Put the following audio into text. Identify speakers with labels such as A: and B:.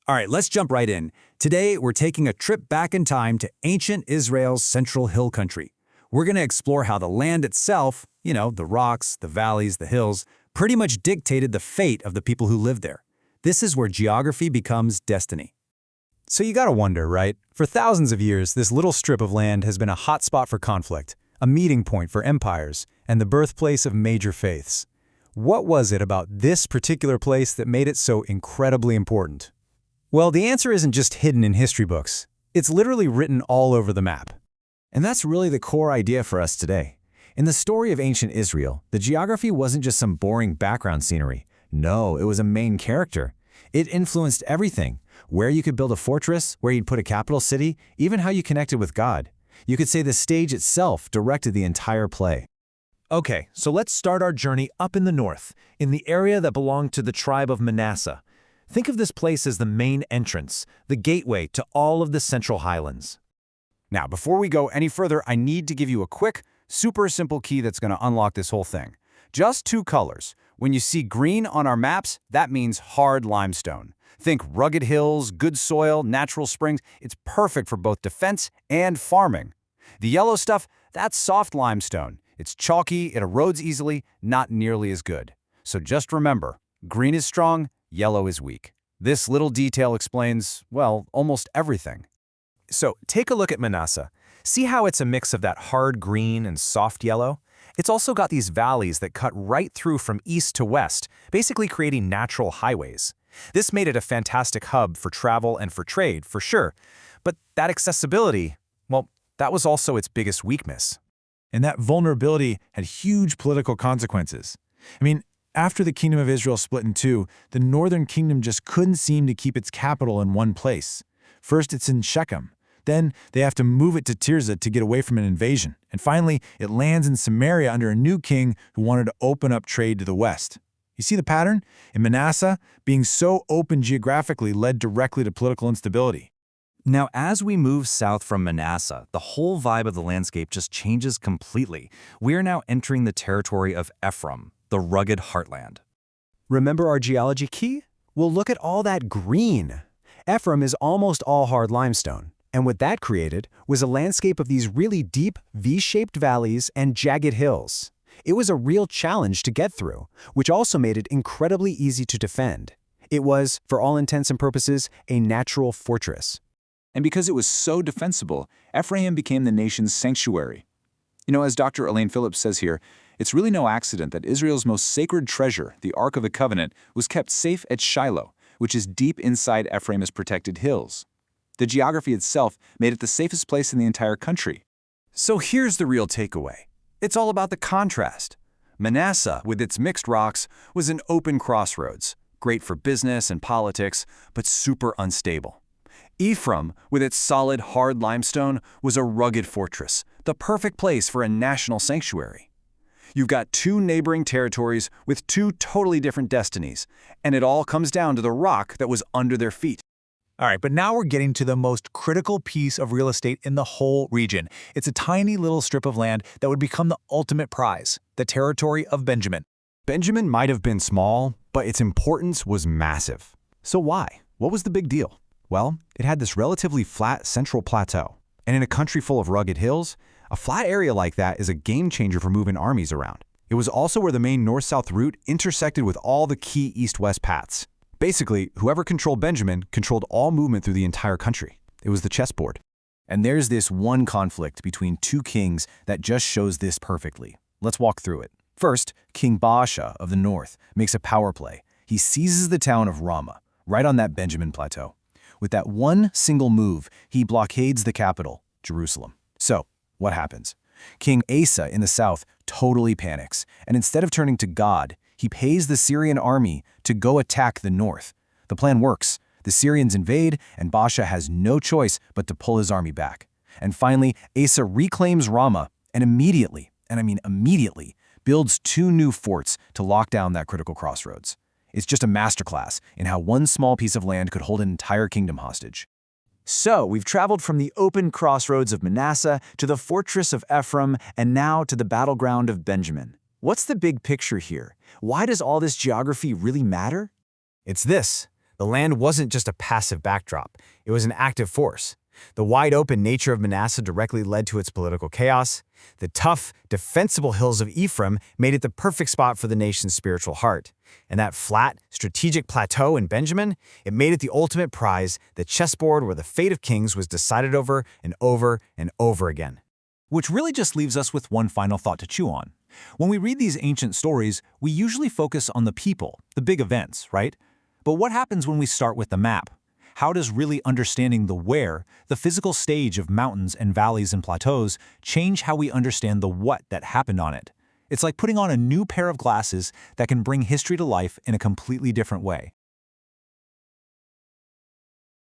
A: All right, let's jump right in. Today, we're taking a trip back in time to ancient Israel's central hill country. We're going to explore how the land itself, the rocks, the valleys, the hills, pretty much dictated the fate of the people who lived there. This is where geography becomes destiny. So you gotta wonder, right? For thousands of years, this little strip of land has been a hotspot for conflict, a meeting point for empires, and the birthplace of major faiths. What was it about this particular place that made it so incredibly important? Well, the answer isn't just hidden in history books. It's literally written all over the map.
B: And that's really the core idea for us today. In the story of ancient Israel, the geography wasn't just some boring background scenery. No, it was a main character. It influenced everything. Where you could build a fortress, where you'd put a capital city, even how you connected with God. You could say the stage itself directed the entire play.
C: Okay, so let's start our journey up in the north, in the area that belonged to the tribe of Manasseh. Think of this place as the main entrance, the gateway to all of the Central Highlands.
A: Now, before we go any further, I need to give you a quick, super simple key that's going to unlock this whole thing. Just two colors. When you see green on our maps, that means hard limestone. Think rugged hills, good soil, natural springs. It's perfect for both defense and farming. The yellow stuff, that's soft limestone. It's chalky, it erodes easily, not nearly as good. So just remember, green is strong, yellow is weak. This little detail explains, well, almost everything.
C: So take a look at Manasseh. See how it's a mix of that hard green and soft yellow? It's also got these valleys that cut right through from east to west, basically creating natural highways. This made it a fantastic hub for travel and for trade, for sure. But that accessibility, well, that was also its biggest weakness.
D: And that vulnerability had huge political consequences. After the Kingdom of Israel split in two, the northern kingdom just couldn't seem to keep its capital in one place. First, it's in Shechem. Then they have to move it to Tirzah to get away from an invasion. And finally, it lands in Samaria under a new king who wanted to open up trade to the west. You see the pattern? In Manasseh, being so open geographically led directly to political instability.
E: Now, as we move south from Manasseh, the whole vibe of the landscape just changes completely. We are now entering the territory of Ephraim, the rugged heartland.
F: Remember our geology key? Well, look at all that green. Ephraim is almost all hard limestone. And what that created was a landscape of these really deep, V-shaped valleys and jagged hills. It was a real challenge to get through, which also made it incredibly easy to defend. It was, for all intents and purposes, a natural fortress.
G: And because it was so defensible, Ephraim became the nation's sanctuary. As Dr. Elaine Phillips says here, it's really no accident that Israel's most sacred treasure, the Ark of the Covenant, was kept safe at Shiloh, which is deep inside Ephraim's protected hills. The geography itself made it the safest place in the entire country.
A: So here's the real takeaway. It's all about the contrast. Manasseh, with its mixed rocks, was an open crossroads, great for business and politics, but super unstable. Ephraim, with its solid, hard limestone, was a rugged fortress, the perfect place for a national sanctuary. You've got two neighboring territories with two totally different destinies, and it all comes down to the rock that was under their feet.
D: All right, but now we're getting to the most critical piece of real estate in the whole region. It's a tiny little strip of land that would become the ultimate prize, the territory of Benjamin.
B: Benjamin might have been small, but its importance was massive. So why? What was the big deal? Well, it had this relatively flat central plateau. And in a country full of rugged hills, a flat area like that is a game changer for moving armies around. It was also where the main north-south route intersected with all the key east-west paths. Basically, whoever controlled Benjamin controlled all movement through the entire country. It was the chessboard. And there's this one conflict between two kings that just shows this perfectly. Let's walk through it. First, King Baasha of the north makes a power play. He seizes the town of Ramah, right on that Benjamin plateau. With that one single move, he blockades the capital, Jerusalem. So, what happens? King Asa in the south totally panics, and instead of turning to God, he pays the Syrian army to go attack the north. The plan works. The Syrians invade, and Baasha has no choice but to pull his army back. And finally, Asa reclaims Ramah and immediately, and I mean immediately, builds two new forts to lock down that critical crossroads. It's just a masterclass in how one small piece of land could hold an entire kingdom hostage.
F: So, we've traveled from the open crossroads of Manasseh to the fortress of Ephraim and now to the battleground of Benjamin. What's the big picture here? Why does all this geography really matter?
B: It's this.
F: The land wasn't just a passive backdrop, it was an active force. The wide-open nature of Manasseh directly led to its political chaos. The tough, defensible hills of Ephraim made it the perfect spot for the nation's spiritual heart. And that flat, strategic plateau in Benjamin, it made it the ultimate prize, the chessboard where the fate of kings was decided over and over and over again.
A: Which really just leaves us with one final thought to chew on. When we read these ancient stories, we usually focus on the people, the big events, right? But what happens when we start with the map? How does really understanding the where, the physical stage of mountains and valleys and plateaus, change how we understand the what that happened on it? It's like putting on a new pair of glasses that can bring history to life in a completely different way.